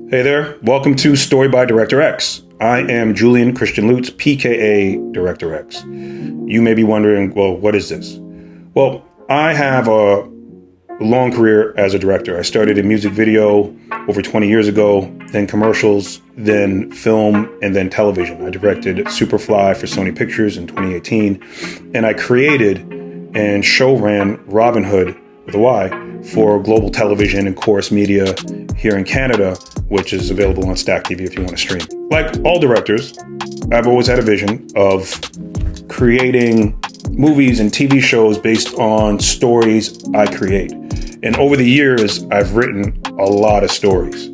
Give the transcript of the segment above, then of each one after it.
Hey there, welcome to Story by Director X. I am Julien Christian Lutz, PKA Director X. You may be wondering, well, what is this? Well, I have a long career as a director. I started in music video over 20 years ago, then commercials, then film, and then television. I directed Superfly for Sony Pictures in 2018, and I created and show ran Robin Hood with a Y for global television and Chorus Media here in Canada, which is available on Stack TV if you want to stream. Like all directors, I've always had a vision of creating movies and TV shows based on stories I create. And over the years, I've written a lot of stories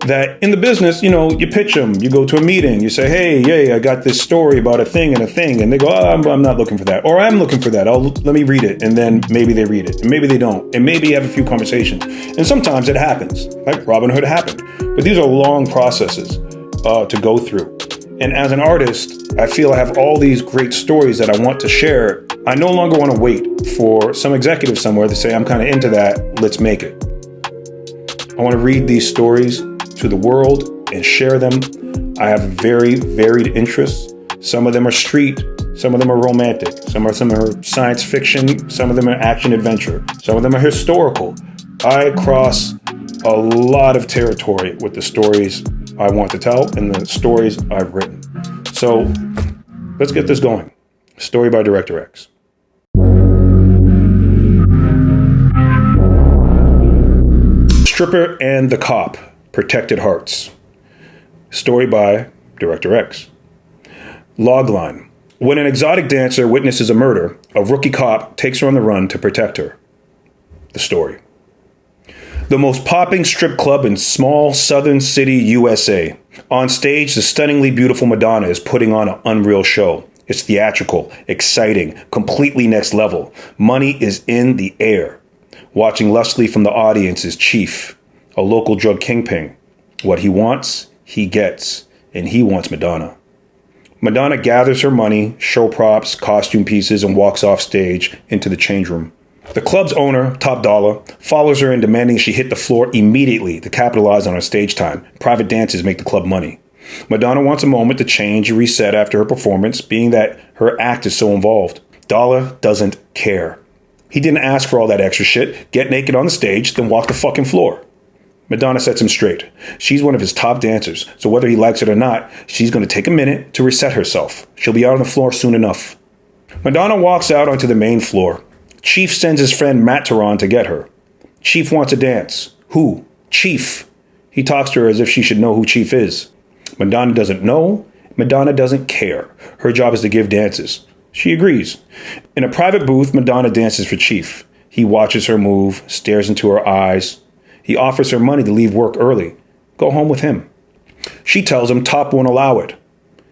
that in the business, you pitch them, you go to a meeting, you say, hey, I got this story about a thing. And they go, I'm not looking for that. Or I'm looking for that. Let me read it. And then maybe they read it and maybe they don't. And maybe have a few conversations. And sometimes it happens, like Robin Hood happened. But these are long processes to go through. And as an artist, I feel I have all these great stories that I want to share. I no longer want to wait for some executive somewhere to say, I'm kind of into that, let's make it. I want to read these stories to the world and share them. I have very varied interests. Some of them are street, some of them are romantic, some of them are science fiction, some of them are action adventure, some of them are historical. I cross a lot of territory with the stories I want to tell and the stories I've written. So let's get this going. Story by Director X. Stripper and the Cop, Protected Hearts. Story by Director X. Logline. When an exotic dancer witnesses a murder, a rookie cop takes her on the run to protect her. The story. The most popping strip club in small southern city, USA. On stage, the stunningly beautiful Madonna is putting on an unreal show. It's theatrical, exciting, completely next level. Money is in the air. Watching lustily from the audience is Chief, a local drug kingpin. What he wants, he gets, and he wants Madonna. Madonna gathers her money, show props, costume pieces, and walks off stage into the change room. The club's owner, Top Dollar, follows her in demanding she hit the floor immediately to capitalize on her stage time. Private dances make the club money. Madonna wants a moment to change and reset after her performance, being that her act is so involved. Dollar doesn't care. He didn't ask for all that extra shit. Get naked on the stage, then walk the fucking floor. Madonna sets him straight. She's one of his top dancers, so whether he likes it or not, she's going to take a minute to reset herself. She'll be out on the floor soon enough. Madonna walks out onto the main floor. Chief sends his friend Matt Tehran to get her. Chief wants a dance. Who? Chief. He talks to her as if she should know who Chief is. Madonna doesn't know. Madonna doesn't care. Her job is to give dances. She agrees. In a private booth, Madonna dances for Chief. He watches her move, stares into her eyes. He offers her money to leave work early. Go home with him. She tells him Top won't allow it.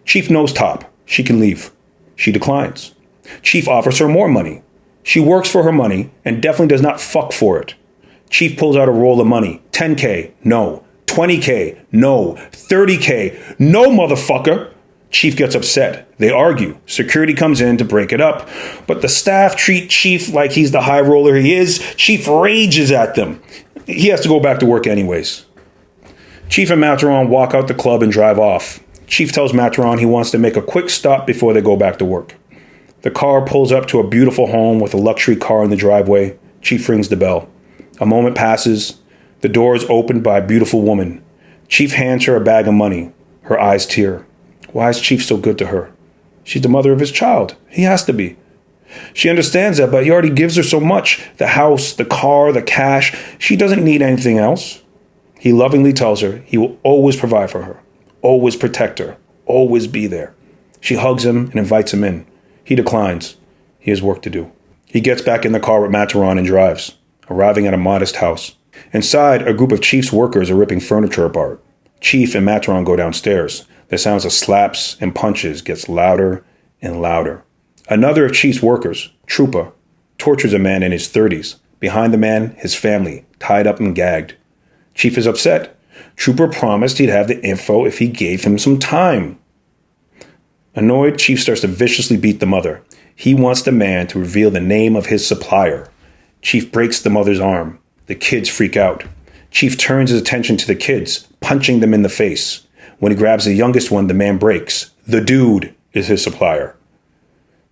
Chief knows Top. She can leave. She declines. Chief offers her more money. She works for her money and definitely does not fuck for it. Chief pulls out a roll of money. $10K, no. $20K, no. $30K, no, motherfucker. Chief gets upset. They argue. Security comes in to break it up, but the staff treat Chief like he's the high roller he is. Chief rages at them. He has to go back to work anyways. Chief and Matt Tehran walk out the club and drive off. Chief tells Matt Tehran he wants to make a quick stop before they go back to work. The car pulls up to a beautiful home with a luxury car in the driveway. Chief rings the bell. A moment passes. The door is opened by a beautiful woman. Chief hands her a bag of money. Her eyes tear. Why is Chief so good to her? She's the mother of his child. He has to be. She understands that, but he already gives her so much. The house, the car, the cash. She doesn't need anything else. He lovingly tells her he will always provide for her, always protect her, always be there. She hugs him and invites him in. He declines. He has work to do. He gets back in the car with Matt Tehran and drives, arriving at a modest house. Inside, a group of Chief's workers are ripping furniture apart. Chief and Matt Tehran go downstairs. The sounds of slaps and punches gets louder and louder. Another of Chief's workers, Trooper, tortures a man in his 30s. Behind the man, his family, tied up and gagged. Chief is upset. Trooper promised he'd have the info if he gave him some time. Annoyed, Chief starts to viciously beat the mother. He wants the man to reveal the name of his supplier. Chief breaks the mother's arm. The kids freak out. Chief turns his attention to the kids, punching them in the face. When he grabs the youngest one, the man breaks. The dude is his supplier.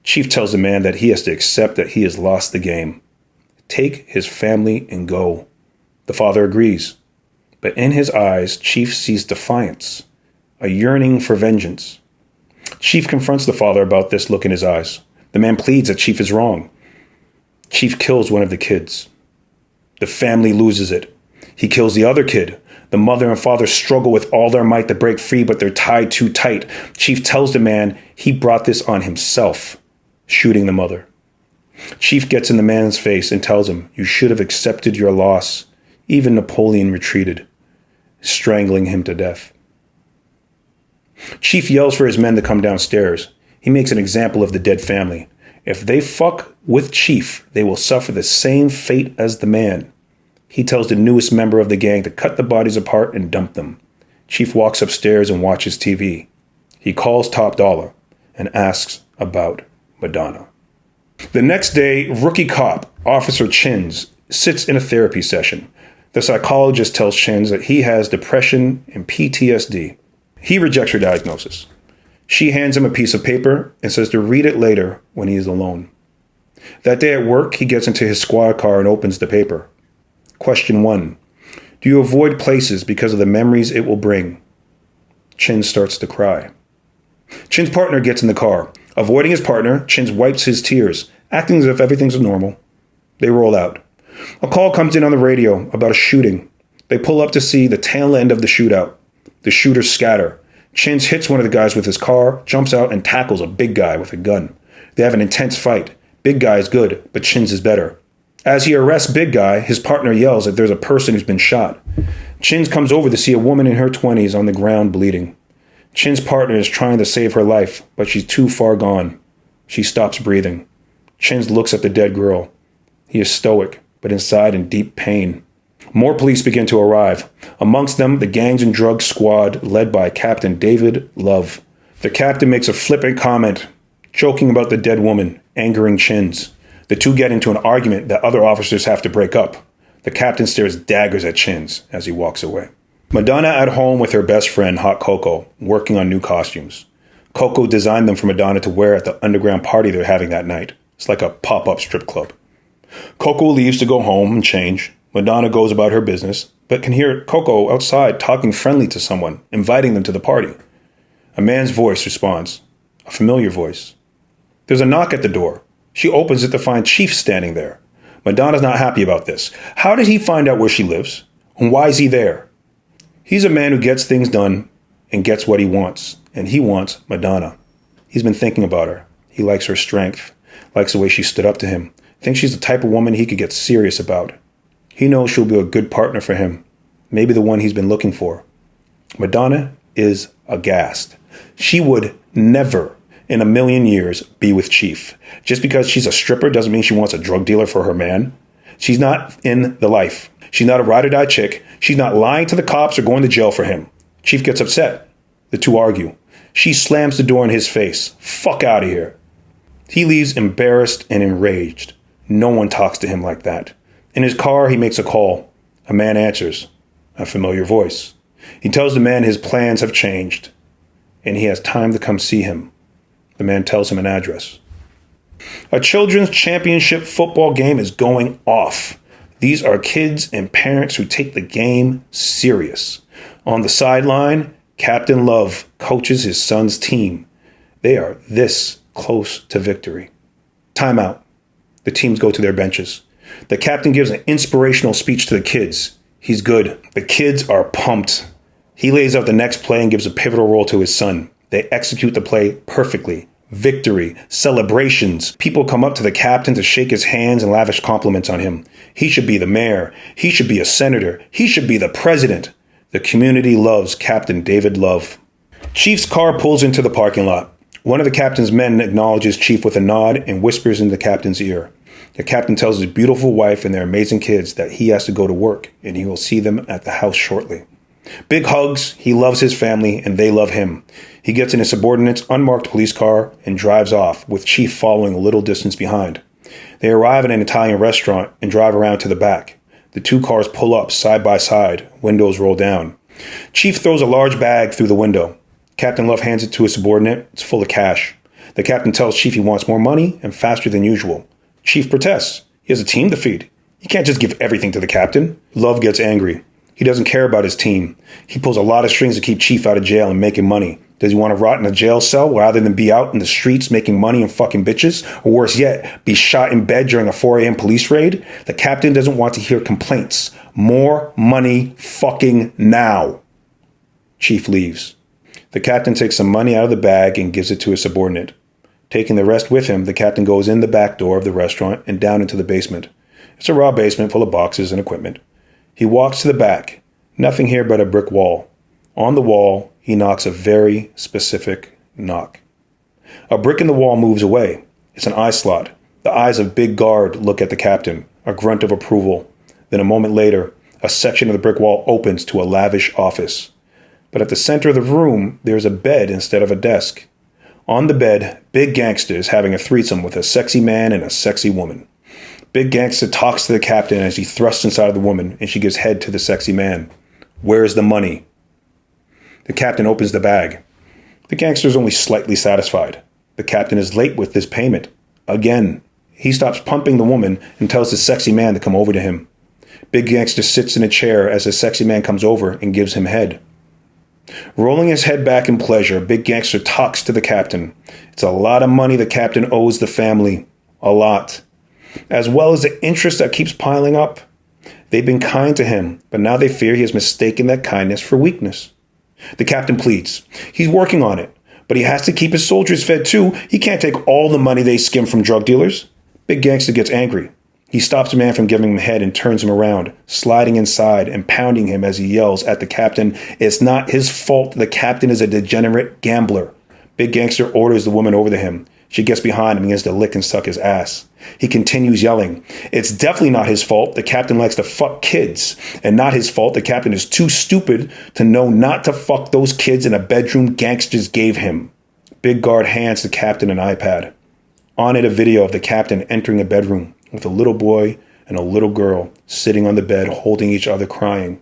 Chief tells the man that he has to accept that he has lost the game. Take his family and go. The father agrees. But in his eyes, Chief sees defiance, a yearning for vengeance. Chief confronts the father about this look in his eyes. The man pleads that Chief is wrong. Chief kills one of the kids. The family loses it. He kills the other kid. The mother and father struggle with all their might to break free, but they're tied too tight. Chief tells the man he brought this on himself, shooting the mother. Chief gets in the man's face and tells him, "You should have accepted your loss." Even Napoleon retreated, strangling him to death. Chief yells for his men to come downstairs. He makes an example of the dead family. If they fuck with Chief, they will suffer the same fate as the man. He tells the newest member of the gang to cut the bodies apart and dump them. Chief walks upstairs and watches TV. He calls Top Dollar and asks about Madonna. The next day, rookie cop, Officer Chins, sits in a therapy session. The psychologist tells Chins that he has depression and PTSD. He rejects her diagnosis. She hands him a piece of paper and says to read it later when he is alone. That day at work, he gets into his squad car and opens the paper. Question 1. Do you avoid places because of the memories it will bring? Chin starts to cry. Chin's partner gets in the car. Avoiding his partner, Chin wipes his tears, acting as if everything's normal. They roll out. A call comes in on the radio about a shooting. They pull up to see the tail end of the shootout. The shooters scatter. Chin hits one of the guys with his car, jumps out, and tackles a big guy with a gun. They have an intense fight. Big guy is good, but Chin's is better. As he arrests Big Guy, his partner yells that there's a person who's been shot. Chins comes over to see a woman in her 20s on the ground bleeding. Chin's partner is trying to save her life, but she's too far gone. She stops breathing. Chins looks at the dead girl. He is stoic, but inside in deep pain. More police begin to arrive. Amongst them, the gangs and drugs squad led by Captain David Love. The captain makes a flippant comment, joking about the dead woman, angering Chins. The two get into an argument that other officers have to break up. The captain stares daggers at Chins as he walks away. Madonna at home with her best friend, Hot Coco, working on new costumes. Coco designed them for Madonna to wear at the underground party they're having that night. It's like a pop-up strip club. Coco leaves to go home and change. Madonna goes about her business, but can hear Coco outside talking friendly to someone, inviting them to the party. A man's voice responds, a familiar voice. There's a knock at the door. She opens it to find Chief standing there. Madonna's not happy about this. How did he find out where she lives? And why is he there? He's a man who gets things done and gets what he wants. And he wants Madonna. He's been thinking about her. He likes her strength, likes the way she stood up to him, thinks she's the type of woman he could get serious about. He knows she'll be a good partner for him, maybe the one he's been looking for. Madonna is aghast. She would never in a million years be with Chief. Just because she's a stripper doesn't mean she wants a drug dealer for her man. She's not in the life. She's not a ride-or-die chick. She's not lying to the cops or going to jail for him. Chief gets upset. The two argue. She slams the door in his face. Fuck out of here. He leaves embarrassed and enraged. No one talks to him like that. In his car, he makes a call. A man answers. A familiar voice. He tells the man his plans have changed, and he has time to come see him. The man tells him an address. A children's championship football game is going off. These are kids and parents who take the game serious. On the sideline, Captain Love coaches his son's team. They are this close to victory. Timeout. The teams go to their benches. The captain gives an inspirational speech to the kids. He's good. The kids are pumped. He lays out the next play and gives a pivotal role to his son. They execute the play perfectly. Victory, celebrations. People come up to the captain to shake his hands and lavish compliments on him. He should be the mayor. He should be a senator. He should be the president. The community loves Captain David Love. Chief's car pulls into the parking lot. One of the captain's men acknowledges Chief with a nod and whispers in the captain's ear. The captain tells his beautiful wife and their amazing kids that he has to go to work and he will see them at the house shortly. Big hugs. He loves his family and they love him. He gets in his subordinate's unmarked police car and drives off, with Chief following a little distance behind. They arrive at an Italian restaurant and drive around to the back. The two cars pull up side by side, windows roll down. Chief throws a large bag through the window. Captain Love hands it to his subordinate. It's full of cash. The captain tells Chief he wants more money and faster than usual. Chief protests. He has a team to feed. You can't just give everything to the captain. Love gets angry. He doesn't care about his team. He pulls a lot of strings to keep Chief out of jail and making money. Does he want to rot in a jail cell rather than be out in the streets making money and fucking bitches? Or worse yet, be shot in bed during a 4 a.m. police raid? The captain doesn't want to hear complaints. More money fucking now. Chief leaves. The captain takes some money out of the bag and gives it to his subordinate. Taking the rest with him, the captain goes in the back door of the restaurant and down into the basement. It's a raw basement full of boxes and equipment. He walks to the back. Nothing here but a brick wall. On the wall, he knocks a very specific knock. A brick in the wall moves away. It's an eye slot. The eyes of Big Guard look at the captain, a grunt of approval. Then a moment later, a section of the brick wall opens to a lavish office. But at the center of the room, there's a bed instead of a desk. On the bed, Big Gangster is having a threesome with a sexy man and a sexy woman. Big Gangster talks to the captain as he thrusts inside of the woman, and she gives head to the sexy man. Where's the money? The captain opens the bag. The gangster is only slightly satisfied. The captain is late with this payment. Again. He stops pumping the woman and tells the sexy man to come over to him. Big Gangster sits in a chair as the sexy man comes over and gives him head. Rolling his head back in pleasure, Big Gangster talks to the captain. It's a lot of money the captain owes the family. A lot. As well as the interest that keeps piling up. They've been kind to him, but now they fear he has mistaken that kindness for weakness. The captain pleads. He's working on it, but he has to keep his soldiers fed too. He can't take all the money they skim from drug dealers. Big Gangster gets angry. He stops the man from giving him head and turns him around, sliding inside and pounding him as he yells at the captain. It's not his fault the captain is a degenerate gambler. Big Gangster orders the woman over to him. She gets behind him and begins to lick and suck his ass. He continues yelling. It's definitely not his fault the captain likes to fuck kids. And not his fault the captain is too stupid to know not to fuck those kids in a bedroom gangsters gave him. Big Guard hands the captain an iPad. On it a video of the captain entering a bedroom with a little boy and a little girl sitting on the bed holding each other crying.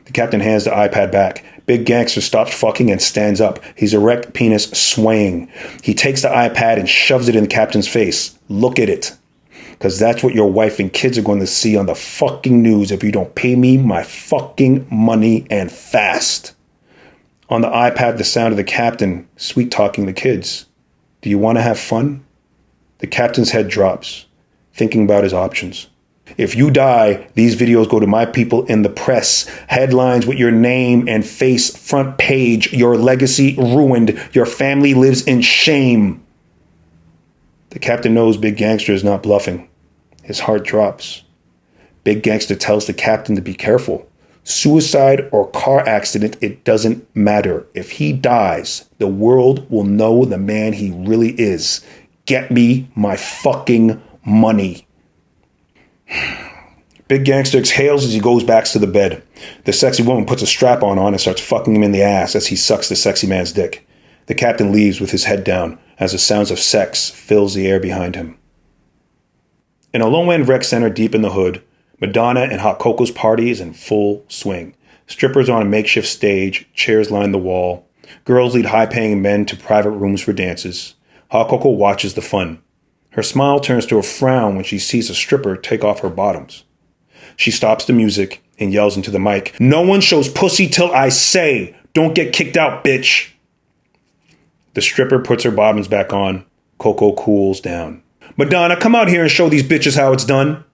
The captain hands the iPad back. Big Gangster stops fucking and stands up, his erect penis swaying. He takes the iPad and shoves it in the captain's face. Look at it. Because that's what your wife and kids are going to see on the fucking news if you don't pay me my fucking money and fast. On the iPad, the sound of the captain sweet-talking the kids. Do you want to have fun? The captain's head drops, thinking about his options. If you die, these videos go to my people in the press. Headlines with your name and face, front page. Your legacy ruined. Your family lives in shame. The captain knows Big Gangster is not bluffing. His heart drops. Big Gangster tells the captain to be careful. Suicide or car accident, it doesn't matter. If he dies, the world will know the man he really is. Get me my fucking money. Big Gangster exhales as he goes back to the bed. The sexy woman puts a strap-on and starts fucking him in the ass as he sucks the sexy man's dick. The captain leaves with his head down as the sounds of sex fills the air behind him. In a low-end rec center deep in the hood, Madonna and Hot Coco's party is in full swing. Strippers on a makeshift stage, chairs line the wall. Girls lead high-paying men to private rooms for dances. Hot Coco watches the fun. Her smile turns to a frown when she sees a stripper take off her bottoms. She stops the music and yells into the mic, "No one shows pussy till I say. Don't get kicked out, bitch." The stripper puts her bottoms back on. Coco cools down. "Madonna, come out here and show these bitches how it's done."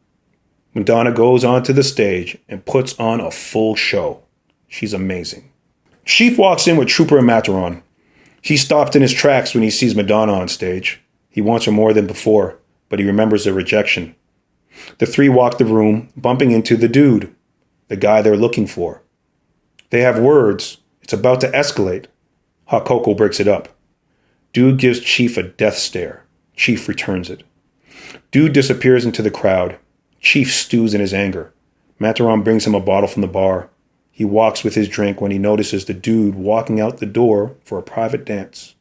Madonna goes onto the stage and puts on a full show. She's amazing. Chief walks in with Trooper and Mataron. He stopped in his tracks when he sees Madonna on stage. He wants her more than before, but he remembers the rejection. The three walk the room, bumping into the dude, the guy they're looking for. They have words. It's about to escalate. Hot Coco breaks it up. Dude gives Chief a death stare. Chief returns it. Dude disappears into the crowd. Chief stews in his anger. Mataron brings him a bottle from the bar. He walks with his drink when he notices the dude walking out the door for a private dance.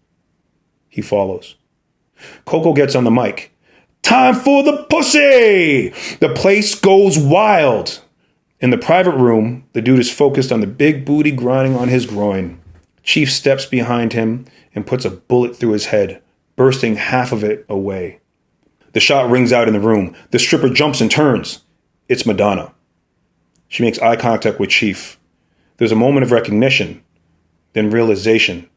He follows. Coco gets on the mic. "Time for the pussy!" The place goes wild. In the private room, the dude is focused on the big booty grinding on his groin. Chief steps behind him and puts a bullet through his head, bursting half of it away. The shot rings out in the room. The stripper jumps and turns. It's Madonna. She makes eye contact with Chief. There's a moment of recognition, then realization.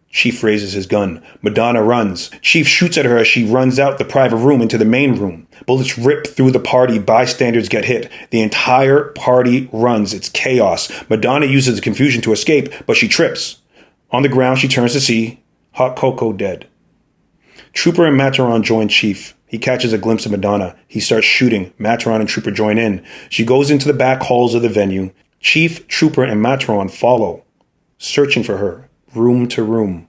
Chief raises his gun. Madonna runs. Chief shoots at her as she runs out the private room into the main room. Bullets rip through the party. Bystanders get hit. The entire party runs. It's chaos. Madonna uses the confusion to escape, but she trips. On the ground, she turns to see Hot Coco dead. Trooper and Mataron join Chief. He catches a glimpse of Madonna. He starts shooting. Mataron and Trooper join in. She goes into the back halls of the venue. Chief, Trooper, and Mataron follow, searching for her, room to room.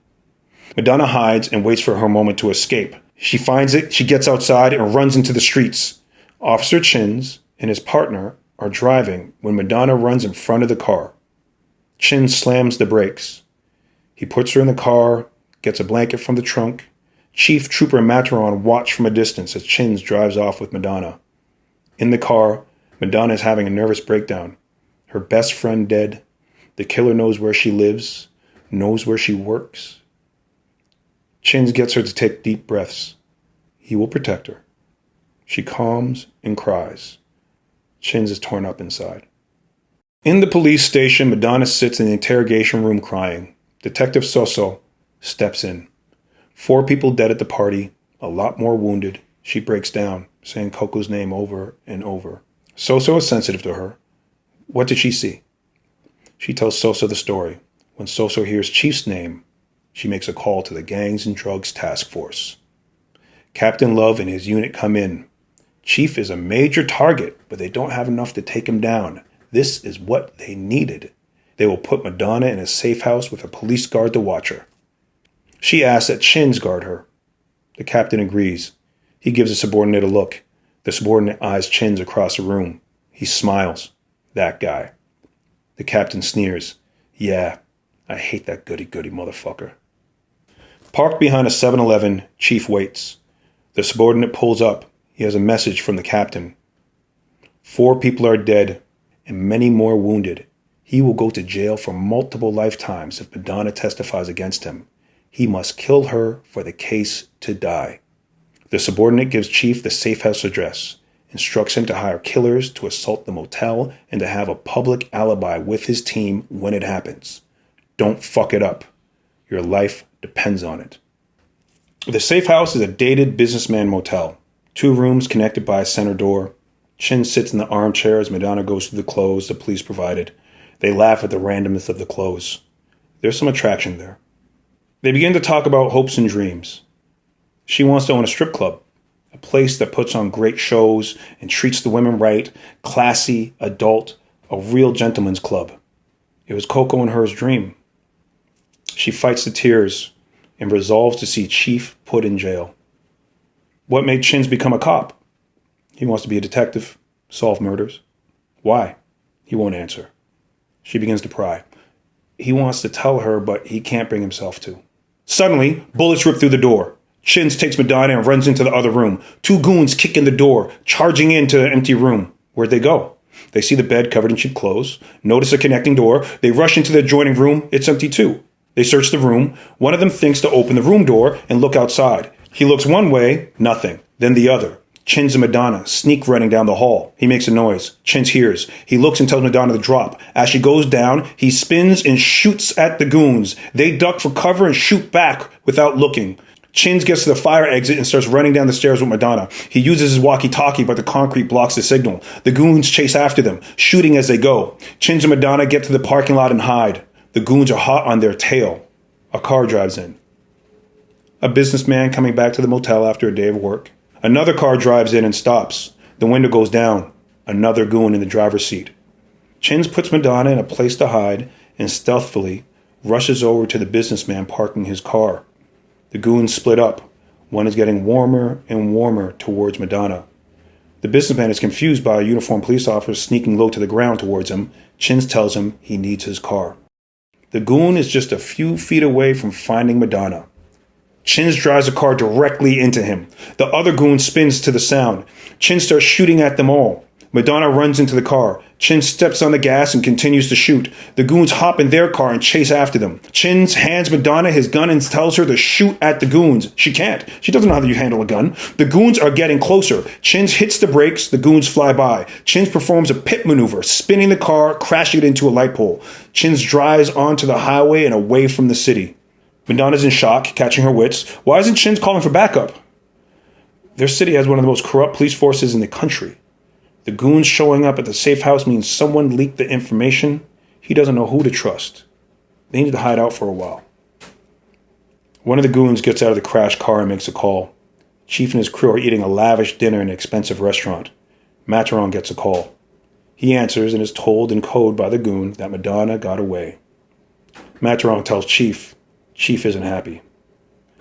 Madonna hides and waits for her moment to escape. She finds it, she gets outside and runs into the streets. Officer Chins and his partner are driving when Madonna runs in front of the car. Chins slams the brakes. He puts her in the car, gets a blanket from the trunk. Chief, Trooper, and Mataron watch from a distance as Chins drives off with Madonna. In the car, Madonna is having a nervous breakdown. Her best friend dead. The killer knows where she lives, knows where she works. Chins gets her to take deep breaths. He will protect her. She calms and cries. Chins is torn up inside. In the police station, Madonna sits in the interrogation room crying. Detective Soso steps in. 4 people dead at the party, a lot more wounded. She breaks down, saying Coco's name over and over. Soso is sensitive to her. What did she see? She tells Soso the story. When Soso hears Chief's name, she makes a call to the Gangs and Drugs Task Force. Captain Love and his unit come in. Chief is a major target, but they don't have enough to take him down. This is what they needed. They will put Madonna in a safe house with a police guard to watch her. She asks that Chins guard her. The captain agrees. He gives the subordinate a look. The subordinate eyes Chins across the room. He smiles. That guy. The captain sneers. Yeah, I hate that goody-goody motherfucker. Parked behind a 7-Eleven, Chief waits. The subordinate pulls up. He has a message from the captain. 4 people are dead and many more wounded. He will go to jail for multiple lifetimes if Madonna testifies against him. He must kill her for the case to die. The subordinate gives Chief the safe house address, instructs him to hire killers to assault the motel and to have a public alibi with his team when it happens. Don't fuck it up. Your life depends on it. The safe house is a dated businessman motel. 2 rooms connected by a center door. Chin sits in the armchair as Madonna goes through the clothes the police provided. They laugh at the randomness of the clothes. There's some attraction there. They begin to talk about hopes and dreams. She wants to own a strip club, a place that puts on great shows and treats the women right, classy, adult, a real gentleman's club. It was Coco and her's dream. She fights the tears and resolves to see Chief put in jail. What made Chins become a cop? He wants to be a detective, solve murders. Why? He won't answer. She begins to pry. He wants to tell her, but he can't bring himself to. Suddenly, bullets rip through the door. Chins takes Madonna and runs into the other room. 2 goons kick in the door, charging into the empty room. Where'd they go? They see the bed covered in cheap clothes, notice a connecting door. They rush into the adjoining room. It's empty too. They search the room. One of them thinks to open the room door and look outside. He looks one way, nothing. Then the other. Chins and Madonna sneak running down the hall. He makes a noise. Chins hears. He looks and tells Madonna to drop. As she goes down, he spins and shoots at the goons. They duck for cover and shoot back without looking. Chins gets to the fire exit and starts running down the stairs with Madonna. He uses his walkie-talkie, but the concrete blocks the signal. The goons chase after them, shooting as they go. Chins and Madonna get to the parking lot and hide. The goons are hot on their tail. A car drives in. A businessman coming back to the motel after a day of work. Another car drives in and stops. The window goes down. Another goon in the driver's seat. Chins puts Madonna in a place to hide and stealthily rushes over to the businessman parking his car. The goons split up. One is getting warmer and warmer towards Madonna. The businessman is confused by a uniformed police officer sneaking low to the ground towards him. Chins tells him he needs his car. The goon is just a few feet away from finding Madonna. Chins drives the car directly into him. The other goon spins to the sound. Chins starts shooting at them all. Madonna runs into the car. Chin steps on the gas and continues to shoot. The goons hop in their car and chase after them. Chin hands Madonna his gun and tells her to shoot at the goons. She can't. She doesn't know how to handle a gun. The goons are getting closer. Chin hits the brakes. The goons fly by. Chin performs a pit maneuver, spinning the car, crashing it into a light pole. Chin drives onto the highway and away from the city. Madonna's in shock, catching her wits. Why isn't Chin calling for backup? Their city has one of the most corrupt police forces in the country. The goons showing up at the safe house means someone leaked the information. He doesn't know who to trust. They need to hide out for a while. One of the goons gets out of the crashed car and makes a call. Chief and his crew are eating a lavish dinner in an expensive restaurant. Maturon gets a call. He answers and is told in code by the goon that Madonna got away. Maturon tells Chief. Chief isn't happy.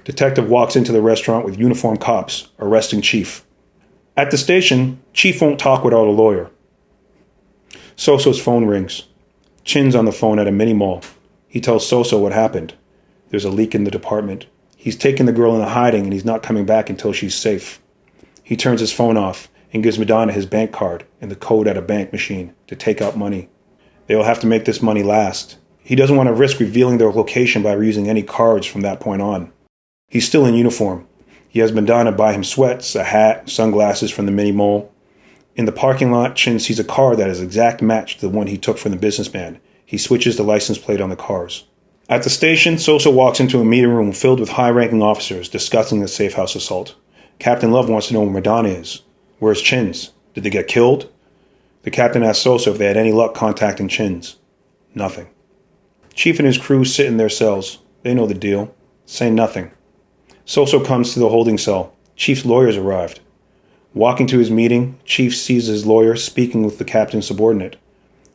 Detective walks into the restaurant with uniformed cops, arresting Chief. At the station, Chief won't talk without a lawyer. Soso's phone rings. Chin's on the phone at a mini mall. He tells Soso what happened. There's a leak in the department. He's taken the girl into hiding and he's not coming back until she's safe. He turns his phone off and gives Madonna his bank card and the code at a bank machine to take out money. They will have to make this money last. He doesn't want to risk revealing their location by reusing any cards from that point on. He's still in uniform. He has Madonna buy him sweats, a hat, sunglasses from the mini mall. In the parking lot, Chin sees a car that is exact match to the one he took from the businessman. He switches the license plate on the cars. At the station, Sosa walks into a meeting room filled with high-ranking officers discussing the safe house assault. Captain Love wants to know where Madonna is. Where's Chin's? Did they get killed? The captain asks Sosa if they had any luck contacting Chin's. Nothing. Chief and his crew sit in their cells. They know the deal. Say nothing. Soso comes to the holding cell. Chief's lawyers arrived. Walking to his meeting, Chief sees his lawyer speaking with the captain's subordinate.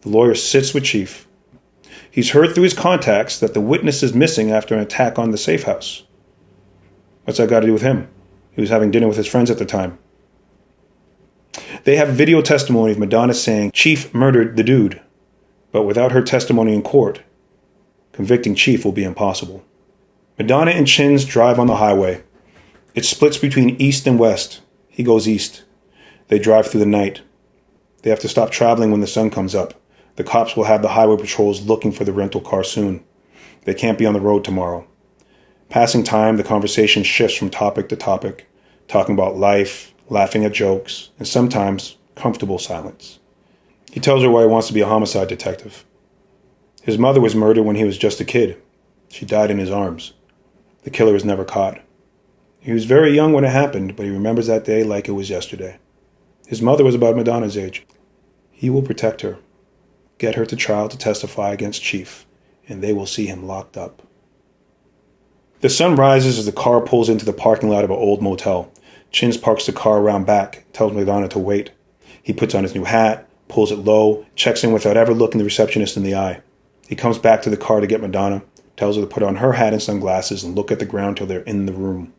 The lawyer sits with Chief. He's heard through his contacts that the witness is missing after an attack on the safe house. What's that got to do with him? He was having dinner with his friends at the time. They have video testimony of Madonna saying Chief murdered the dude, but without her testimony in court, convicting Chief will be impossible. Madonna and Chin's drive on the highway. It splits between east and west. He goes east. They drive through the night. They have to stop traveling when the sun comes up. The cops will have the highway patrols looking for the rental car soon. They can't be on the road tomorrow. Passing time, the conversation shifts from topic to topic, talking about life, laughing at jokes, and sometimes comfortable silence. He tells her why he wants to be a homicide detective. His mother was murdered when he was just a kid. She died in his arms. The killer was never caught. He was very young when it happened, but he remembers that day like it was yesterday. His mother was about Madonna's age. He will protect her, get her to trial to testify against Chief, and they will see him locked up. The sun rises as the car pulls into the parking lot of an old motel. Chins parks the car around back, tells Madonna to wait. He puts on his new hat, pulls it low, checks in without ever looking the receptionist in the eye. He comes back to the car to get Madonna, tells her to put on her hat and sunglasses and look at the ground till they're in the room.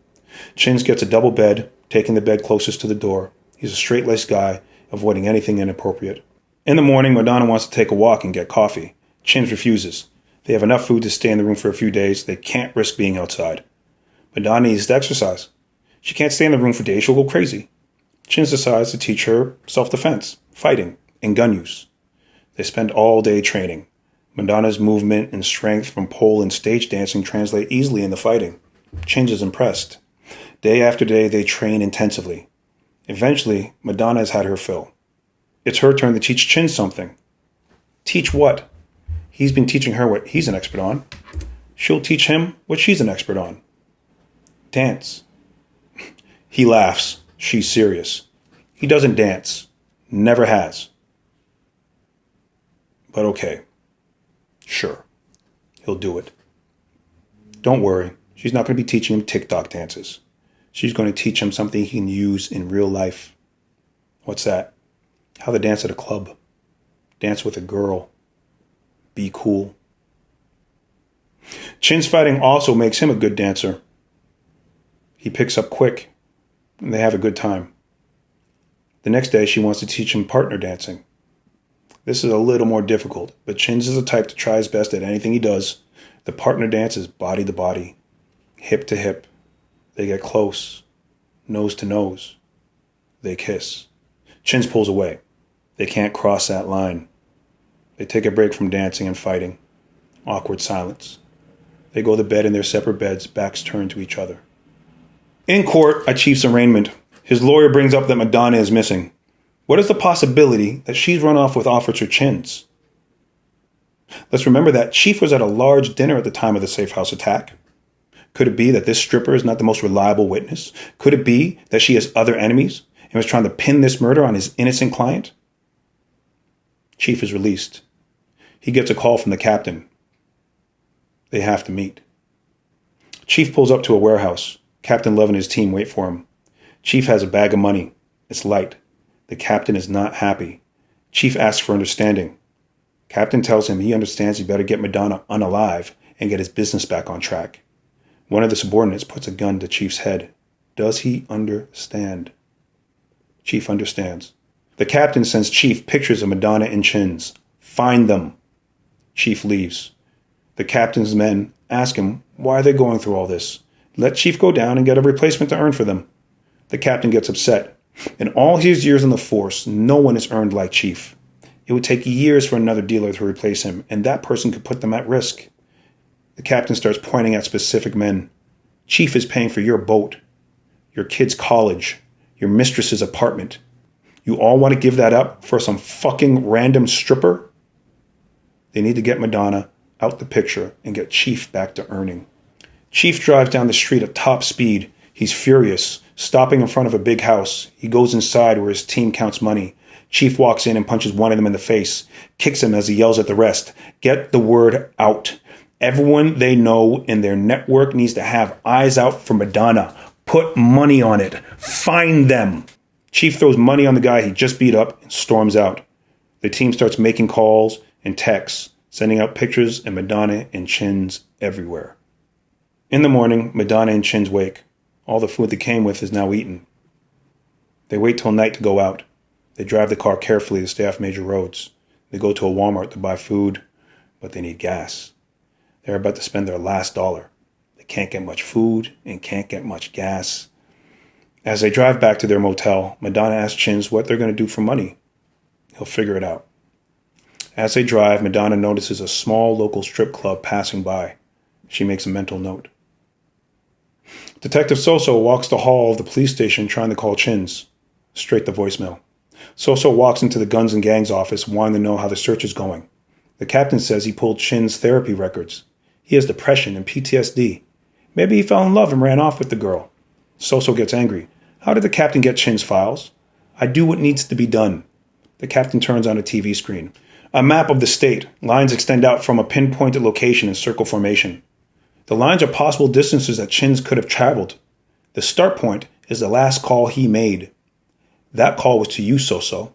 Chins gets a double bed, taking the bed closest to the door. He's a straight-laced guy, avoiding anything inappropriate. In the morning, Madonna wants to take a walk and get coffee. Chins refuses. They have enough food to stay in the room for a few days. They can't risk being outside. Madonna needs to exercise. She can't stay in the room for days. She'll go crazy. Chins decides to teach her self-defense, fighting, and gun use. They spend all day training. Madonna's movement and strength from pole and stage dancing translate easily into fighting. Chins is impressed. Day after day, they train intensively. Eventually, Madonna has had her fill. It's her turn to teach Chin something. Teach what? He's been teaching her what he's an expert on. She'll teach him what she's an expert on. Dance. He laughs. She's serious. He doesn't dance. Never has. But okay. Sure. He'll do it. Don't worry. She's not going to be teaching him TikTok dances. She's going to teach him something he can use in real life. What's that? How to dance at a club. Dance with a girl. Be cool. Chin's fighting also makes him a good dancer. He picks up quick, and they have a good time. The next day, she wants to teach him partner dancing. This is a little more difficult, but Chins is the type to try his best at anything he does. The partner dance is body to body, hip to hip. They get close, nose to nose. They kiss. Chins pulls away. They can't cross that line. They take a break from dancing and fighting. Awkward silence. They go to bed in their separate beds, backs turned to each other. In court, at Chief's arraignment, his lawyer brings up that Madonna is missing. What is the possibility that she's run off with Officer Chins? Let's remember that Chief was at a large dinner at the time of the safe house attack. Could it be that this stripper is not the most reliable witness? Could it be that she has other enemies and was trying to pin this murder on his innocent client? Chief is released. He gets a call from the captain. They have to meet. Chief pulls up to a warehouse. Captain Love and his team wait for him. Chief has a bag of money. It's light. The captain is not happy. Chief asks for understanding. Captain tells him he understands he better get Madonna unalive and get his business back on track. One of the subordinates puts a gun to Chief's head. Does he understand? Chief understands. The captain sends Chief pictures of Madonna and Chins. Find them. Chief leaves. The captain's men ask him why they're going through all this. Let Chief go down and get a replacement to earn for them. The captain gets upset. In all his years on the force, no one has earned like Chief. It would take years for another dealer to replace him, and that person could put them at risk. The captain starts pointing at specific men. Chief is paying for your boat, your kid's college, your mistress's apartment. You all want to give that up for some fucking random stripper? They need to get Madonna out the picture and get Chief back to earning. Chief drives down the street at top speed. He's furious, stopping in front of a big house. He goes inside where his team counts money. Chief walks in and punches one of them in the face, kicks him as he yells at the rest. Get the word out. Everyone they know in their network needs to have eyes out for Madonna. Put money on it. Find them. Chief throws money on the guy he just beat up and storms out. The team starts making calls and texts, sending out pictures of Madonna and Chins everywhere. In the morning, Madonna and Chins wake. All the food they came with is now eaten. They wait till night to go out. They drive the car carefully to stay off major roads. They go to a Walmart to buy food, but they need gas. They're about to spend their last dollar. They can't get much food and can't get much gas. As they drive back to their motel, Madonna asks Chins what they're going to do for money. He'll figure it out. As they drive, Madonna notices a small local strip club passing by. She makes a mental note. Detective Soso walks the hall of the police station trying to call Chins. Straight to voicemail. Soso walks into the Guns and Gangs office wanting to know how the search is going. The captain says he pulled Chins' therapy records. He has depression and PTSD. Maybe he fell in love and ran off with the girl. Soso gets angry. How did the captain get Chins' files? I do what needs to be done. The captain turns on a TV screen. A map of the state. Lines extend out from a pinpointed location in circle formation. The lines are possible distances that Chins could have traveled. The start point is the last call he made. That call was to you, Soso.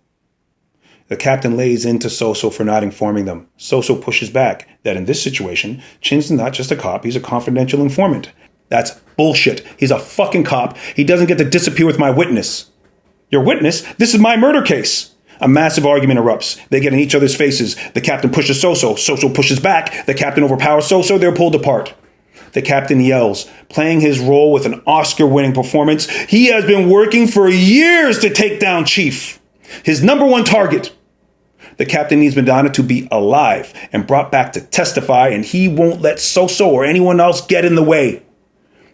The captain lays into Soso for not informing them. Soso pushes back that in this situation, Chins is not just a cop, he's a confidential informant. That's bullshit. He's a fucking cop. He doesn't get to disappear with my witness. Your witness? This is my murder case. A massive argument erupts. They get in each other's faces. The captain pushes Soso. Soso pushes back. The captain overpowers Soso. They're pulled apart. The captain yells, playing his role with an Oscar-winning performance. He has been working for years to take down Chief, his number one target. The captain needs Madonna to be alive and brought back to testify, and he won't let Soso or anyone else get in the way.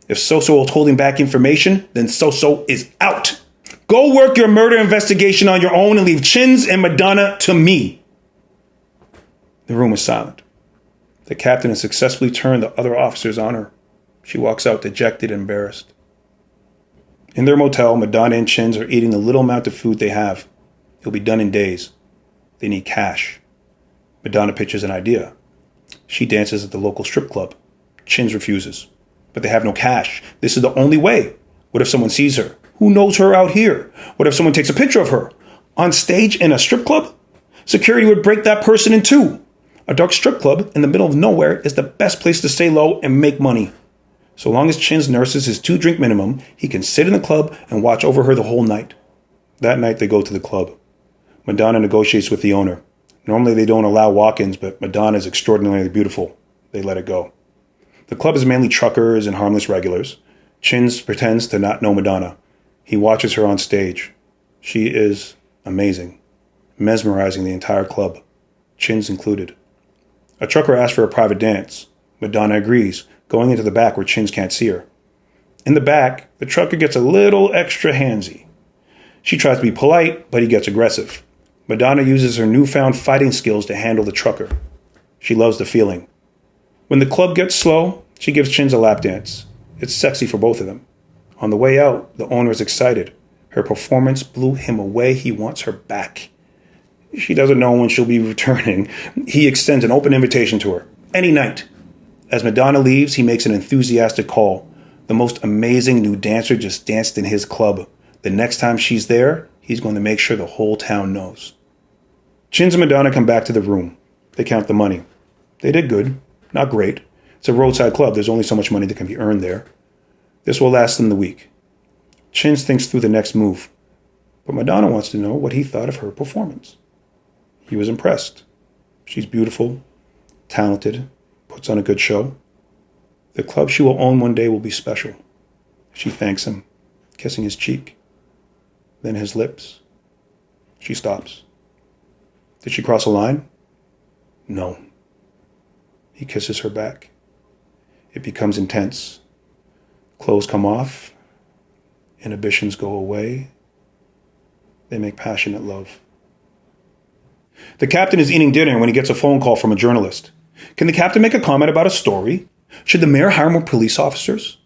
If Soso is holding back information, then Soso is out. Go work your murder investigation on your own and leave Chins and Madonna to me. The room is silent. The captain has successfully turned the other officers on her. She walks out dejected and embarrassed. In their motel, Madonna and Chins are eating the little amount of food they have. It'll be done in days. They need cash. Madonna pitches an idea. She dances at the local strip club. Chins refuses. But they have no cash. This is the only way. What if someone sees her? Who knows her out here? What if someone takes a picture of her? On stage in a strip club? Security would break that person in two. A dark strip club in the middle of nowhere is the best place to stay low and make money. So long as Chins nurses his 2-drink minimum, he can sit in the club and watch over her the whole night. That night they go to the club. Madonna negotiates with the owner. Normally they don't allow walk-ins, but Madonna is extraordinarily beautiful. They let it go. The club is mainly truckers and harmless regulars. Chins pretends to not know Madonna. He watches her on stage. She is amazing. mesmerizing the entire club, Chins included. A trucker asks for a private dance. Madonna agrees, going into the back where Chins can't see her. In the back, the trucker gets a little extra handsy. She tries to be polite, but he gets aggressive. Madonna uses her newfound fighting skills to handle the trucker. She loves the feeling. When the club gets slow, she gives Chins a lap dance. It's sexy for both of them. On the way out, the owner is excited. Her performance blew him away. He wants her back. She doesn't know when she'll be returning. He extends an open invitation to her. Any night. As Madonna leaves, he makes an enthusiastic call. The most amazing new dancer just danced in his club. The next time she's there, he's going to make sure the whole town knows. Chins and Madonna come back to the room. They count the money. They did good. Not great. It's a roadside club. There's only so much money that can be earned there. This will last them the week. Chins thinks through the next move. But Madonna wants to know what he thought of her performance. He was impressed. She's beautiful, talented, puts on a good show. The club she will own one day will be special. She thanks him, kissing his cheek, then his lips. She stops. Did she cross a line? No. He kisses her back. It becomes intense. Clothes come off. Inhibitions go away. They make passionate love. The captain is eating dinner when he gets a phone call from a journalist. Can the captain make a comment about a story? Should the mayor hire more police officers?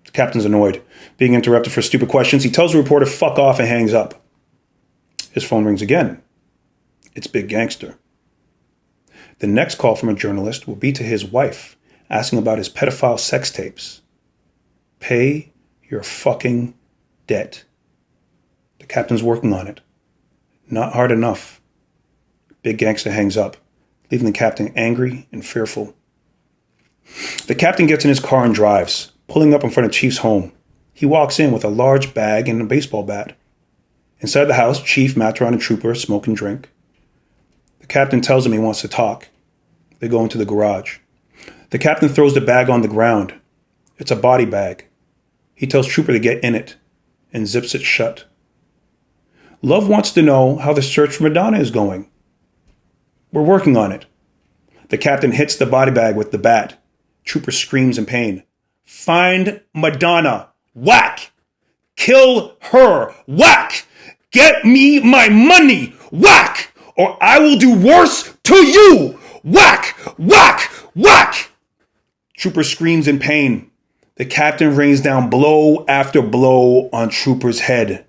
The captain's annoyed. Being interrupted for stupid questions, he tells the reporter fuck off and hangs up. His phone rings again. It's Big Gangster. The next call from a journalist will be to his wife, asking about his pedophile sex tapes. Pay your fucking debt. The captain's working on it. Not hard enough. Big Gangster hangs up, leaving the captain angry and fearful. The captain gets in his car and drives, pulling up in front of Chief's home. He walks in with a large bag and a baseball bat. Inside the house, Chief, Matron, and Trooper smoke and drink. The captain tells him he wants to talk. They go into the garage. The captain throws the bag on the ground. It's a body bag. He tells Trooper to get in it and zips it shut. Love wants to know how the search for Madonna is going. We're working on it. The captain hits the body bag with the bat. Trooper screams in pain. Find Madonna. Whack! Kill her. Whack! Get me my money. Whack! Or I will do worse to you. Whack! Whack! Whack! Trooper screams in pain. The captain rains down blow after blow on Trooper's head.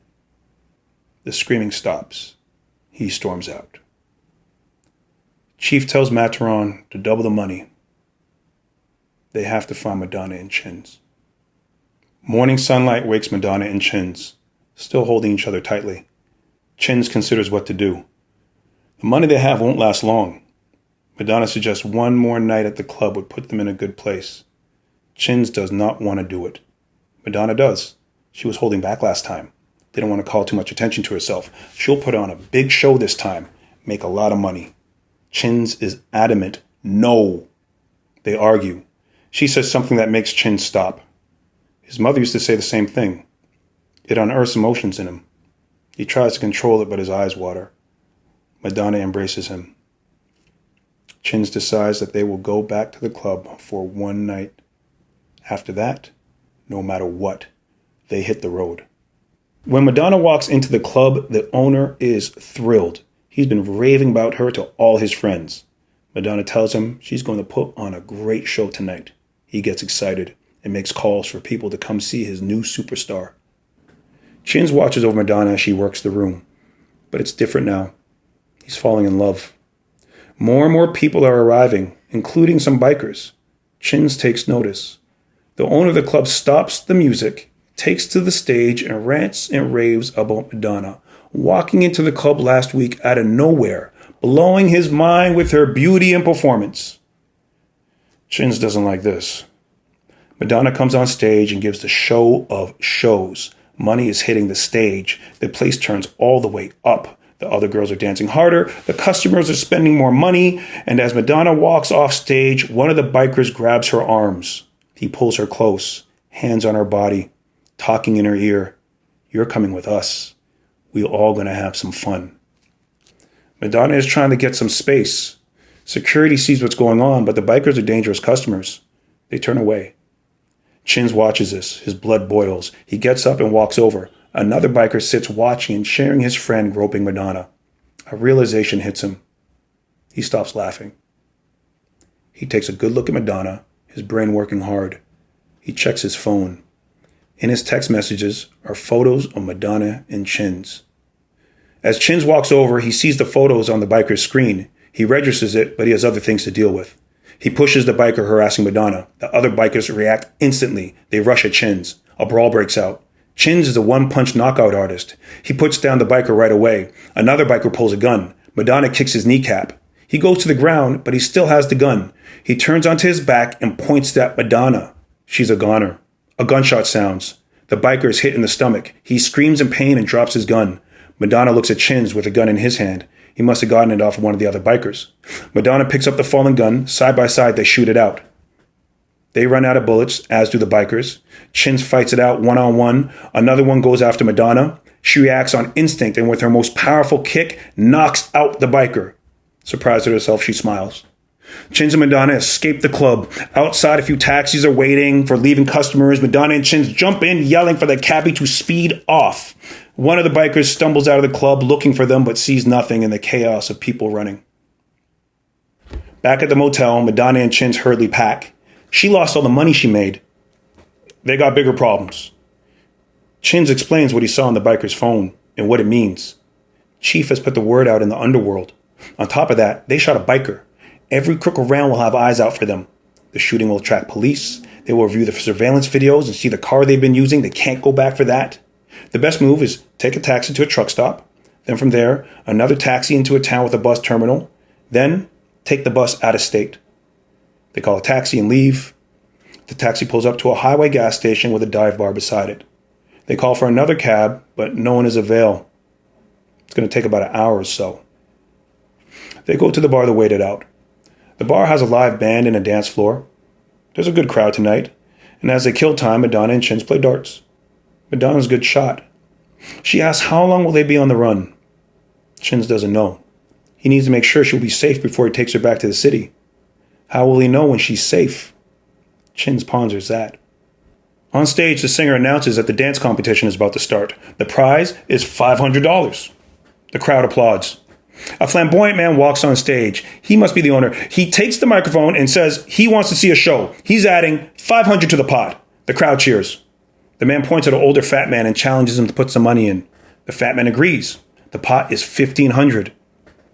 The screaming stops. He storms out. Chief tells Matron to double the money. They have to find Madonna and Chins. Morning sunlight wakes Madonna and Chins, still holding each other tightly. Chins considers what to do. The money they have won't last long. Madonna suggests one more night at the club would put them in a good place. Chins does not want to do it. Madonna does. She was holding back last time. They don't want to call too much attention to herself. She'll put on a big show this time, make a lot of money. Chins is adamant. No. They argue. She says something that makes Chins stop. His mother used to say the same thing. It unearths emotions in him. He tries to control it, but his eyes water. Madonna embraces him. Chins decides that they will go back to the club for one night. After that, no matter what, they hit the road. When Madonna walks into the club, the owner is thrilled. He's been raving about her to all his friends. Madonna tells him she's going to put on a great show tonight. He gets excited and makes calls for people to come see his new superstar. Chins watches over Madonna as she works the room. But it's different now. He's falling in love. More and more people are arriving, including some bikers. Chins takes notice. The owner of the club stops the music, takes to the stage, and rants and raves about Madonna, walking into the club last week out of nowhere, blowing his mind with her beauty and performance. Chins doesn't like this. Madonna comes on stage and gives the show of shows. Money is hitting the stage. The place turns all the way up. The other girls are dancing harder. The customers are spending more money. And as Madonna walks off stage, one of the bikers grabs her arms. He pulls her close, hands on her body, talking in her ear. You're coming with us. We're all going to have some fun. Madonna is trying to get some space. Security sees what's going on, but the bikers are dangerous customers. They turn away. Chins watches this. His blood boils. He gets up and walks over. Another biker sits watching and sharing his friend groping Madonna. A realization hits him. He stops laughing. He takes a good look at Madonna, his brain working hard. He checks his phone. In his text messages are photos of Madonna and Chins. As Chins walks over, he sees the photos on the biker's screen. He registers it, but he has other things to deal with. He pushes the biker harassing Madonna. The other bikers react instantly. They rush at Chins. A brawl breaks out. Chins is a one-punch knockout artist. He puts down the biker right away. Another biker pulls a gun. Madonna kicks his kneecap. He goes to the ground, but he still has the gun. He turns onto his back and points at Madonna. She's a goner. A gunshot sounds. The biker is hit in the stomach. He screams in pain and drops his gun. Madonna looks at Chins with a gun in his hand. He must have gotten it off of one of the other bikers. Madonna picks up the fallen gun. Side by side, they shoot it out. They run out of bullets, as do the bikers. Chins fights it out one-on-one. Another one goes after Madonna. She reacts on instinct and with her most powerful kick, knocks out the biker. Surprised at herself, she smiles. Chins and Madonna escape the club. Outside, a few taxis are waiting for leaving customers. Madonna and Chins jump in, yelling for the cabbie to speed off. One of the bikers stumbles out of the club looking for them, but sees nothing in the chaos of people running. Back at the motel, Madonna and Chins hurriedly pack. She lost all the money she made. They got bigger problems. Chins explains what he saw on the biker's phone and what it means. Chief has put the word out in the underworld. On top of that, they shot a biker. Every crook around will have eyes out for them. The shooting will attract police. They will review the surveillance videos and see the car they've been using. They can't go back for that. The best move is take a taxi to a truck stop. Then from there, another taxi into a town with a bus terminal. Then take the bus out of state. They call a taxi and leave. The taxi pulls up to a highway gas station with a dive bar beside it. They call for another cab, but no one is available. It's going to take about an hour or so. They go to the bar to wait it out. The bar has a live band and a dance floor. There's a good crowd tonight, and as they kill time, Madonna and Chins play darts. Madonna's a good shot. She asks how long will they be on the run. Chins doesn't know. He needs to make sure she'll be safe before he takes her back to the city. How will he know when she's safe? Chins ponders that. On stage, the singer announces that the dance competition is about to start. The prize is $500. The crowd applauds. A flamboyant man walks on stage. He must be the owner. He takes the microphone and says he wants to see a show. He's adding $500 to the pot. The crowd cheers. The man points at an older fat man and challenges him to put some money in. The fat man agrees. The pot is $1,500.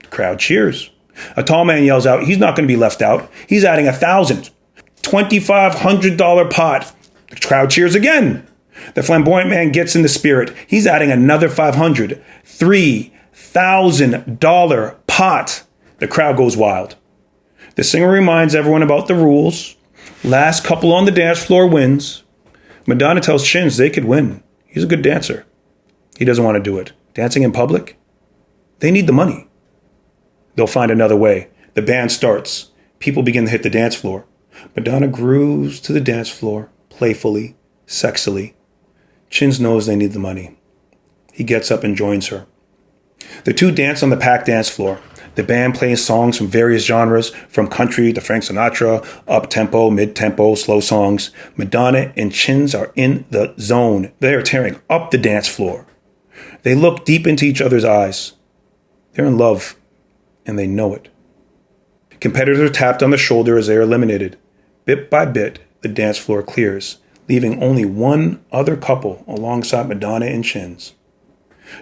The crowd cheers. A tall man yells out, he's not going to be left out. He's adding $1,000. $2,500 pot. The crowd cheers again. The flamboyant man gets in the spirit. He's adding another $500. $3,000 pot. The crowd goes wild. The singer reminds everyone about the rules. Last couple on the dance floor wins. Madonna tells Chins they could win. He's a good dancer. He doesn't want to do it. Dancing in public? They need the money. They'll find another way. The band starts. People begin to hit the dance floor. Madonna grooves to the dance floor, playfully, sexily. Chins knows they need the money. He gets up and joins her. The two dance on the packed dance floor. The band plays songs from various genres, from country to Frank Sinatra, up-tempo, mid-tempo, slow songs. Madonna and Chins are in the zone. They are tearing up the dance floor. They look deep into each other's eyes. They're in love, and they know it. Competitors are tapped on the shoulder as they are eliminated. Bit by bit, the dance floor clears, leaving only one other couple alongside Madonna and Chins.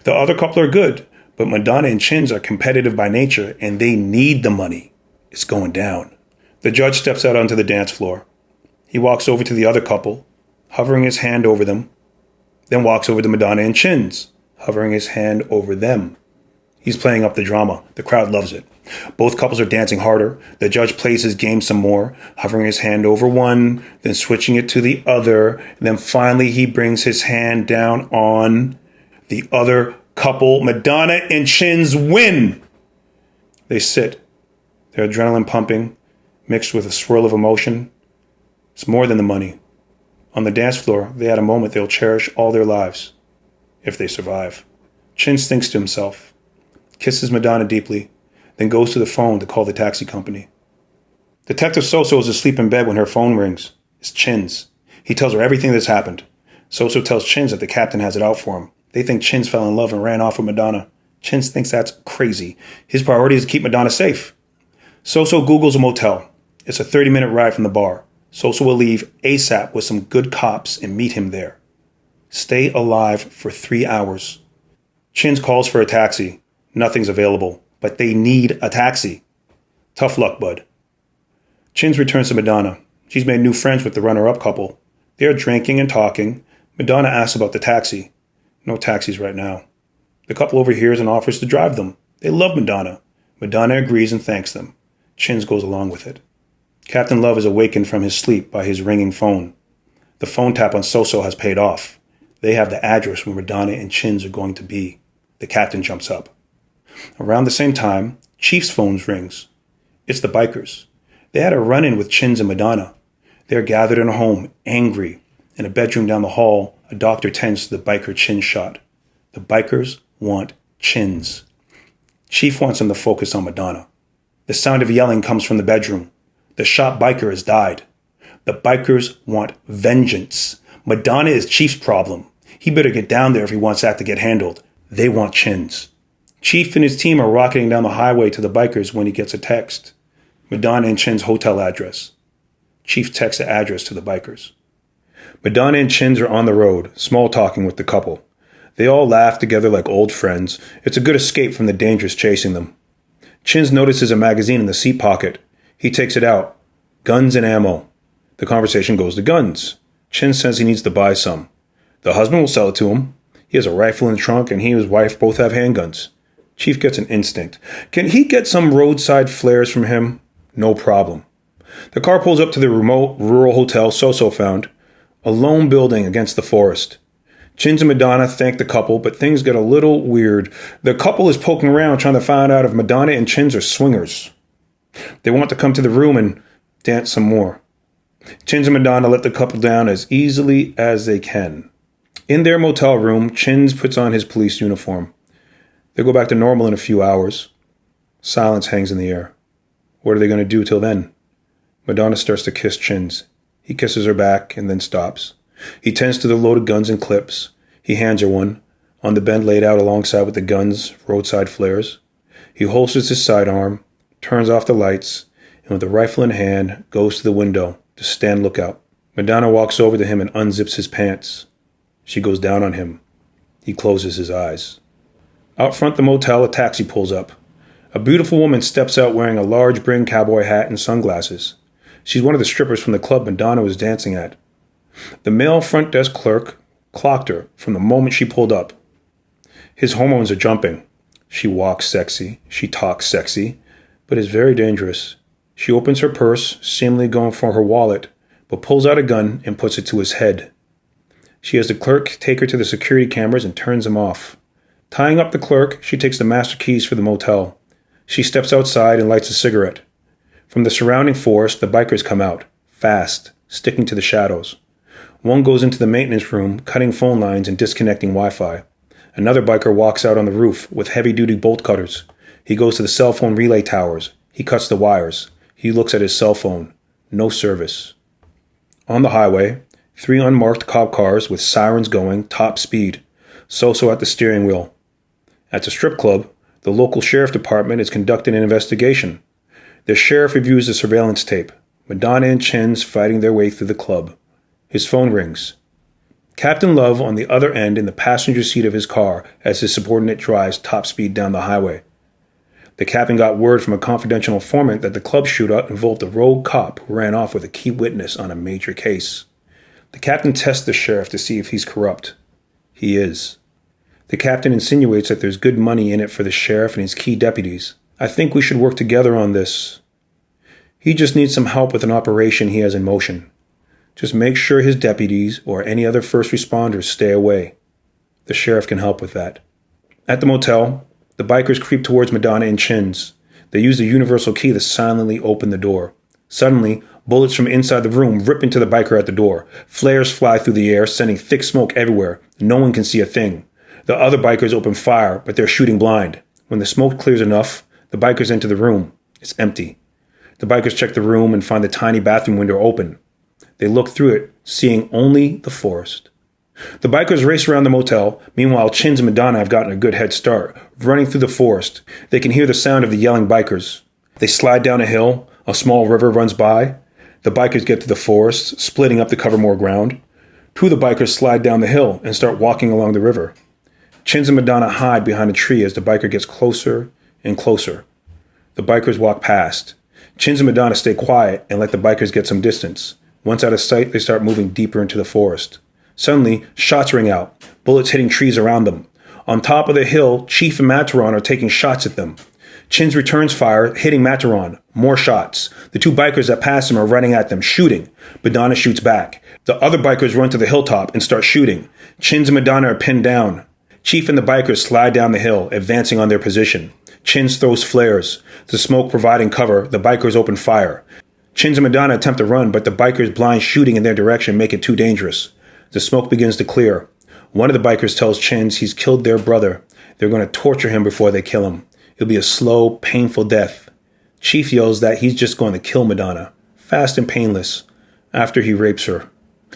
The other couple are good, but Madonna and Chins are competitive by nature, and they need the money. It's going down. The judge steps out onto the dance floor. He walks over to the other couple, hovering his hand over them, then walks over to Madonna and Chins, hovering his hand over them. He's playing up the drama. The crowd loves it. Both couples are dancing harder. The judge plays his game some more, hovering his hand over one, then switching it to the other. And then finally he brings his hand down on the other couple. Madonna and Chins win. They sit, their adrenaline pumping, mixed with a swirl of emotion. It's more than the money. On the dance floor, they had a moment they'll cherish all their lives, if they survive. Chins thinks to himself, kisses Madonna deeply, then goes to the phone to call the taxi company. Detective Soso is asleep in bed when her phone rings. It's Chin's. He tells her everything that's happened. Soso tells Chins that the captain has it out for him. They think Chins fell in love and ran off with Madonna. Chins thinks that's crazy. His priority is to keep Madonna safe. Soso Googles a motel. It's a 30-minute ride from the bar. Soso will leave ASAP with some good cops and meet him there. Stay alive for 3 hours. Chins calls for a taxi. Nothing's available, but they need a taxi. Tough luck, bud. Chins returns to Madonna. She's made new friends with the runner-up couple. They are drinking and talking. Madonna asks about the taxi. No taxis right now. The couple overhears and offers to drive them. They love Madonna. Madonna agrees and thanks them. Chins goes along with it. Captain Love is awakened from his sleep by his ringing phone. The phone tap on Soso has paid off. They have the address where Madonna and Chins are going to be. The captain jumps up. Around the same time, Chief's phone rings. It's the bikers. They had a run-in with Chins and Madonna. They are gathered in a home, angry. In a bedroom down the hall, a doctor tends to the biker Chins shot. The bikers want Chins. Chief wants them to focus on Madonna. The sound of yelling comes from the bedroom. The shot biker has died. The bikers want vengeance. Madonna is Chief's problem. He better get down there if he wants that to get handled. They want Chins. Chief and his team are rocketing down the highway to the bikers when he gets a text. Madonna and Chin's hotel address. Chief texts the address to the bikers. Madonna and Chins are on the road, small talking with the couple. They all laugh together like old friends. It's a good escape from the dangers chasing them. Chins notices a magazine in the seat pocket. He takes it out. Guns and ammo. The conversation goes to guns. Chins says he needs to buy some. The husband will sell it to him. He has a rifle in the trunk and he and his wife both have handguns. Chief gets an instinct. Can he get some roadside flares from him? No problem. The car pulls up to the remote rural hotel Soso found. A lone building against the forest. Chins and Madonna thank the couple, but things get a little weird. The couple is poking around trying to find out if Madonna and Chins are swingers. They want to come to the room and dance some more. Chins and Madonna let the couple down as easily as they can. In their motel room, Chins puts on his police uniform. They go back to normal in a few hours. Silence hangs in the air. What are they going to do till then? Madonna starts to kiss Chins. He kisses her back and then stops. He tends to the loaded guns and clips. He hands her one. On the bed laid out alongside with the guns, roadside flares. He holsters his sidearm, turns off the lights, and with the rifle in hand, goes to the window to stand lookout. Madonna walks over to him and unzips his pants. She goes down on him. He closes his eyes. Out front the motel, a taxi pulls up. A beautiful woman steps out wearing a large brim cowboy hat and sunglasses. She's one of the strippers from the club Madonna was dancing at. The male front desk clerk clocked her from the moment she pulled up. His hormones are jumping. She walks sexy. She talks sexy. But it's very dangerous. She opens her purse, seemingly going for her wallet, but pulls out a gun and puts it to his head. She has the clerk take her to the security cameras and turns them off. Tying up the clerk, she takes the master keys for the motel. She steps outside and lights a cigarette. From the surrounding forest, the bikers come out, fast, sticking to the shadows. One goes into the maintenance room, cutting phone lines and disconnecting Wi-Fi. Another biker walks out on the roof with heavy-duty bolt cutters. He goes to the cell phone relay towers. He cuts the wires. He looks at his cell phone. No service. On the highway, 3 unmarked cop cars with sirens going, top speed. Soso at the steering wheel. At the strip club, the local sheriff department is conducting an investigation. The sheriff reviews the surveillance tape. Madonna and Chins fighting their way through the club. His phone rings. Captain Love on the other end in the passenger seat of his car as his subordinate drives top speed down the highway. The captain got word from a confidential informant that the club shootout involved a rogue cop who ran off with a key witness on a major case. The captain tests the sheriff to see if he's corrupt. He is. The captain insinuates that there's good money in it for the sheriff and his key deputies. I think we should work together on this. He just needs some help with an operation he has in motion. Just make sure his deputies or any other first responders stay away. The sheriff can help with that. At the motel, the bikers creep towards Madonna and Chins. They use the universal key to silently open the door. Suddenly, bullets from inside the room rip into the biker at the door. Flares fly through the air, sending thick smoke everywhere. No one can see a thing. The other bikers open fire, but they're shooting blind. When the smoke clears enough, The bikers enter the room. It's empty. The bikers check the room and find the tiny bathroom window open. They look through it, seeing only the forest. The bikers race around the motel. Meanwhile, Chins and Madonna have gotten a good head start, running through the forest. They can hear the sound of the yelling bikers. They slide down a hill. A small river runs by. The bikers get to the forest, splitting up to cover more ground. Two of the bikers slide down the hill and start walking along the river. Chins and Madonna hide behind a tree as the biker gets closer and closer. The bikers walk past. Chins and Madonna stay quiet and let the bikers get some distance. Once out of sight, they start moving deeper into the forest. Suddenly, shots ring out, bullets hitting trees around them. On top of the hill, Chief and Mataron are taking shots at them. Chins returns fire, hitting Mataron. More shots. The two bikers that pass him are running at them, shooting. Madonna shoots back. The other bikers run to the hilltop and start shooting. Chins and Madonna are pinned down. Chief and the bikers slide down the hill, advancing on their position. Chins throws flares. The smoke providing cover, the bikers open fire. Chins and Madonna attempt to run, but the bikers' blind shooting in their direction make it too dangerous. The smoke begins to clear. One of the bikers tells Chins he's killed their brother. They're going to torture him before they kill him. It'll be a slow, painful death. Chief yells that he's just going to kill Madonna, fast and painless, after he rapes her.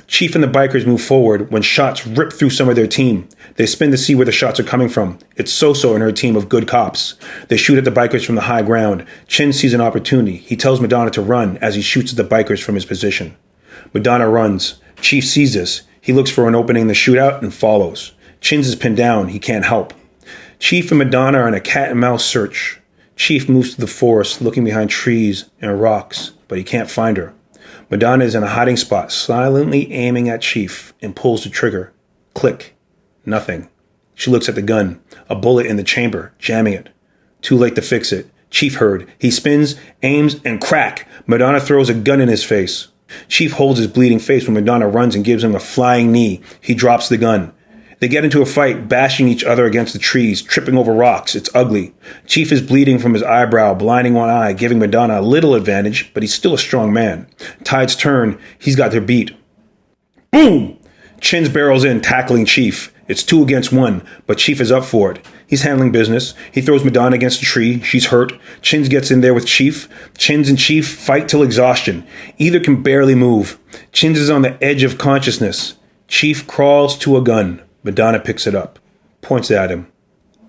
Chief and the bikers move forward when shots rip through some of their team. They spin to see where the shots are coming from. It's Soso and her team of good cops. They shoot at the bikers from the high ground. Chin sees an opportunity. He tells Madonna to run as he shoots at the bikers from his position. Madonna runs. Chief sees this. He looks for an opening in the shootout and follows. Chins is pinned down. He can't help. Chief and Madonna are in a cat-and-mouse search. Chief moves to the forest, looking behind trees and rocks, but he can't find her. Madonna is in a hiding spot, silently aiming at Chief, and pulls the trigger. Click. Nothing. She looks at the gun. A bullet in the chamber, jamming it. Too late to fix it. Chief heard. He spins, aims, and crack! Madonna throws a gun in his face. Chief holds his bleeding face when Madonna runs and gives him a flying knee. He drops the gun. They get into a fight, bashing each other against the trees, tripping over rocks. It's ugly. Chief is bleeding from his eyebrow, blinding one eye, giving Madonna a little advantage, but he's still a strong man. Tides turn. He's got their beat. Boom! Chins barrels in, tackling Chief. It's 2 against 1, but Chief is up for it. He's handling business. He throws Madonna against a tree. She's hurt. Chins gets in there with Chief. Chins and Chief fight till exhaustion. Either can barely move. Chins is on the edge of consciousness. Chief crawls to a gun. Madonna picks it up, points at him,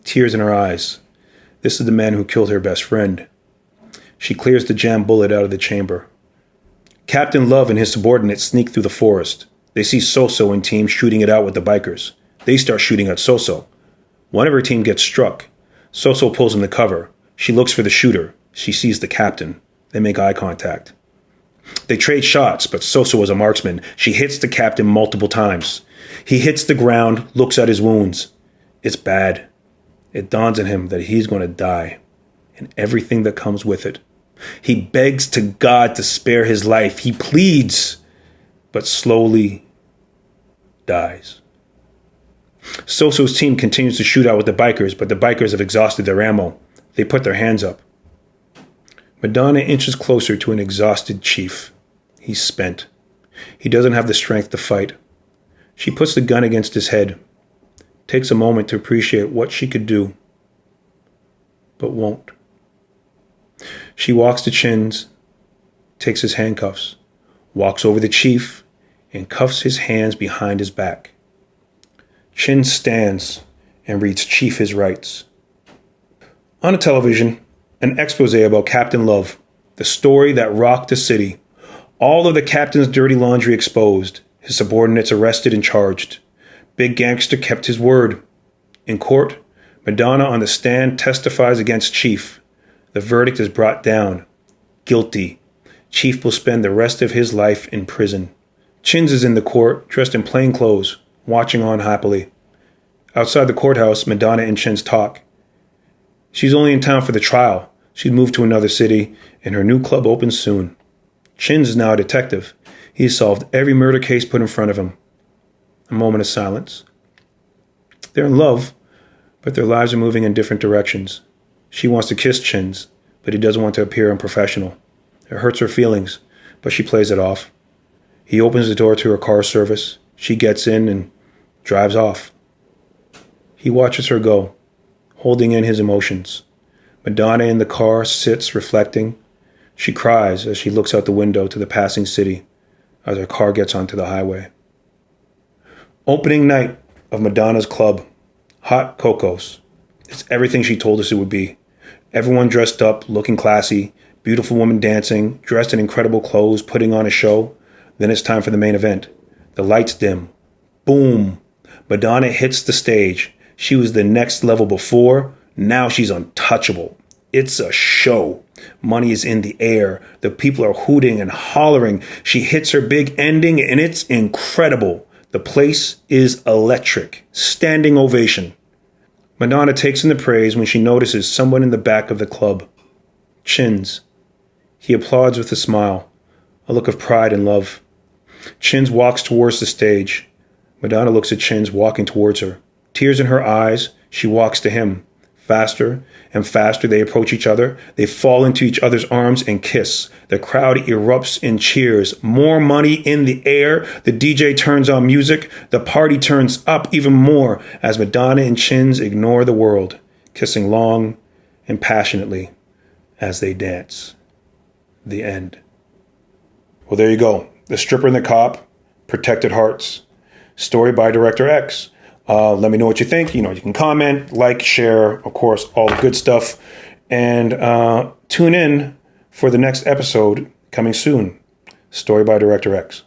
tears in her eyes. This is the man who killed her best friend. She clears the jammed bullet out of the chamber. Captain Love and his subordinates sneak through the forest. They see Soso and team shooting it out with the bikers. They start shooting at Soso. One of her team gets struck. Soso pulls him to cover. She looks for the shooter. She sees the captain. They make eye contact. They trade shots, but Soso is a marksman. She hits the captain multiple times. He hits the ground, looks at his wounds. It's bad. It dawns on him that he's going to die, and everything that comes with it. He begs to God to spare his life. He pleads, but slowly dies. Soso's team continues to shoot out with the bikers, but the bikers have exhausted their ammo. They put their hands up. Madonna inches closer to an exhausted Chief. He's spent. He doesn't have the strength to fight. She puts the gun against his head, takes a moment to appreciate what she could do, but won't. She walks to Chins, takes his handcuffs, walks over the Chief, and cuffs his hands behind his back. Chins stands and reads Chief his rights. On the television, an expose about Captain Love, the story that rocked the city. All of the captain's dirty laundry exposed. His subordinates arrested and charged. Big Gangster kept his word. In court, Madonna on the stand testifies against Chief. The verdict is brought down. Guilty. Chief will spend the rest of his life in prison. Chins is in the court, dressed in plain clothes, watching on happily. Outside the courthouse, Madonna and Chins talk. She's only in town for the trial. She's moved to another city, and her new club opens soon. Chins is now a detective. He has solved every murder case put in front of him. A moment of silence. They're in love, but their lives are moving in different directions. She wants to kiss Chins, but he doesn't want to appear unprofessional. It hurts her feelings, but she plays it off. He opens the door to her car service. She gets in and drives off. He watches her go, holding in his emotions. Madonna in the car sits reflecting. She cries as she looks out the window to the passing city as her car gets onto the highway. Opening night of Madonna's club, Hot Cocos. It's everything she told us it would be. Everyone dressed up, looking classy, beautiful women dancing, dressed in incredible clothes, putting on a show. Then it's time for the main event. The lights dim. Boom. Madonna hits the stage. She was the next level before. Now she's untouchable. It's a show. Money is in the air. The people are hooting and hollering. She hits her big ending and it's incredible. The place is electric. Standing ovation. Madonna takes in the praise when she notices someone in the back of the club. Chins. He applauds with a smile, a look of pride and love. Chins walks towards the stage. Madonna looks at Chins walking towards her. Tears in her eyes, she walks to him. Faster and faster they approach each other. They fall into each other's arms and kiss. The crowd erupts in cheers. More money in the air. The DJ turns on music. The party turns up even more as Madonna and Chins ignore the world, kissing long and passionately as they dance. The end. Well, there you go. The Stripper and the Cop, Protected Hearts. Story by Director X. Let me know what you think. You can comment, like, share, of course, all the good stuff. And tune in for the next episode coming soon. Story by Director X.